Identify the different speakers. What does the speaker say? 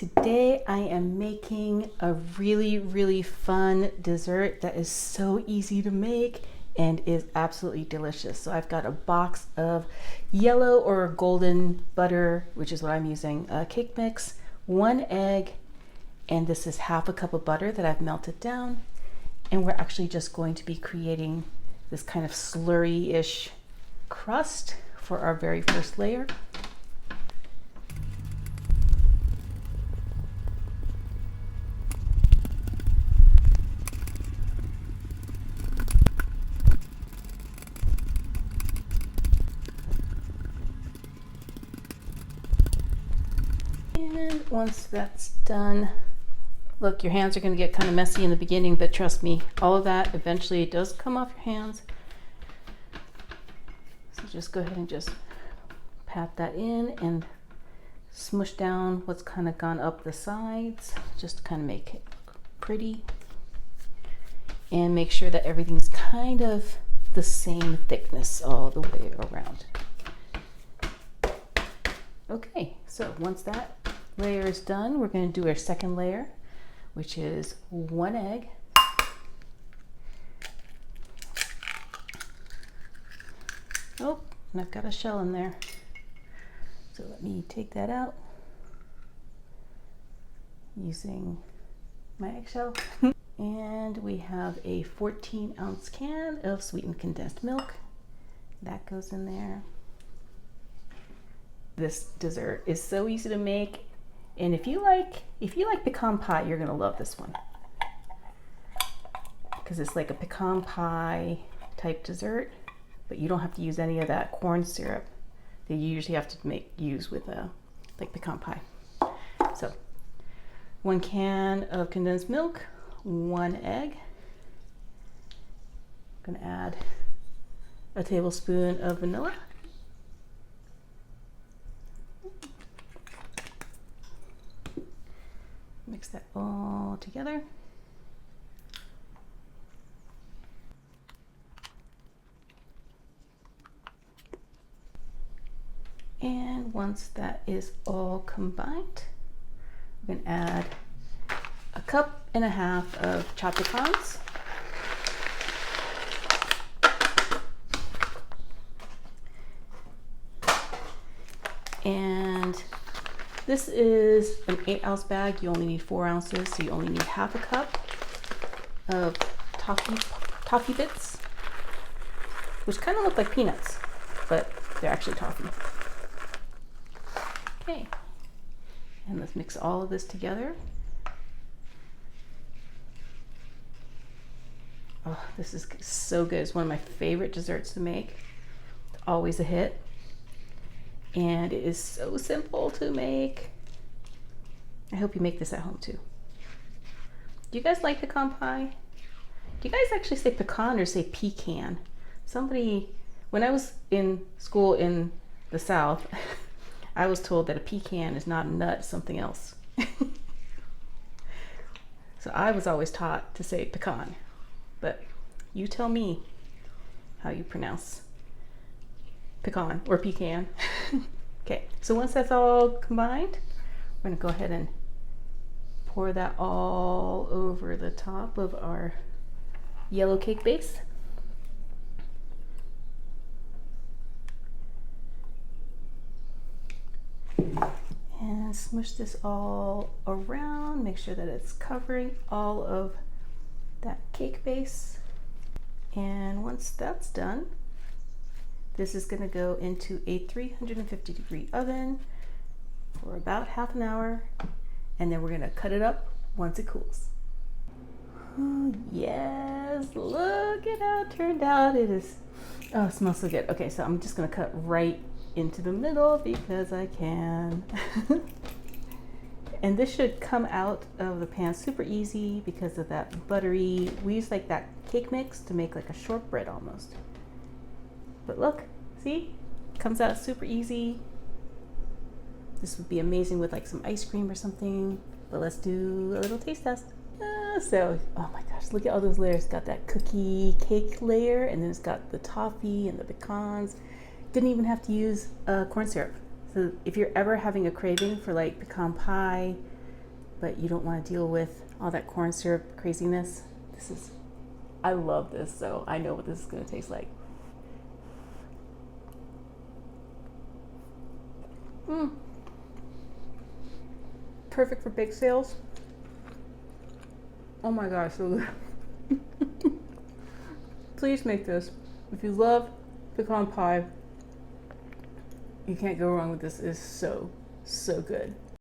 Speaker 1: Today I am making a really fun dessert that is so easy to make and is absolutely delicious. So I've got a box of yellow or golden butter, which is what I'm using, a cake mix, 1 egg, and this is half a cup of butter that I've melted down. And we're actually just going to be creating this kind of slurry-ish crust for our very first layer. And once that's done, look, your hands are going to get kind of messy in the beginning, but trust me, all of that eventually does come off your hands. So just go ahead and just pat that in and smush down what's kind of gone up the sides, just to kind of make it look pretty. And make sure that everything's kind of the same thickness all the way around. Okay, so once that layer is done, we're going to do our second layer, which is 1 egg. Oh, and I've got a shell in there. So let me take that out using my eggshell. And we have a 14-ounce can of sweetened condensed milk. That goes in there. This dessert is so easy to make, and if you like pecan pie, you're gonna love this one, because it's like a pecan pie type dessert, but you don't have to use any of that corn syrup that you usually have to use with like pecan pie. So 1 can of condensed milk, 1 egg. I'm gonna add a tablespoon of vanilla. Mix that all together. And once that is all combined, we're going to add 1.5 cups of chopped pecans. And this is an 8-ounce bag. You only need 4 ounces, so you only need 1/2 cup of toffee bits, which kind of look like peanuts, but they're actually toffee. Okay, and let's mix all of this together. Oh, this is so good. It's one of my favorite desserts to make. It's always a hit. And it is so simple to make. I hope you make this at home too. Do you guys like pecan pie? Do you guys actually say pecan or say pecan? Somebody, when I was in school in the South, I was told that a pecan is not a nut, it's something else. So I was always taught to say pecan, but you tell me how you pronounce pecan or pecan. Okay, so once that's all combined, we're going to go ahead and pour that all over the top of our yellow cake base. And smush this all around, make sure that it's covering all of that cake base. And once that's done, this is going to go into a 350-degree oven for about half an hour, and then we're going to cut it up once it cools. Oh, yes, look at how it turned out. It is, oh, it smells so good. Okay, so I'm just going to cut right into the middle because I can. And this should come out of the pan super easy because of that buttery, we use like that cake mix to make like a shortbread almost. But look, see, comes out super easy. This would be amazing with like some ice cream or something, but let's do a little taste test. So, oh my gosh, look at all those layers. It's got that cookie cake layer, and then it's got the toffee and the pecans. Didn't even have to use corn syrup. So if you're ever having a craving for like pecan pie, but you don't want to deal with all that corn syrup craziness. I love this, so I know what this is going to taste like. Perfect for bake sales. Oh my gosh, so good. Please make this. If you love pecan pie, you can't go wrong with this. It's so good.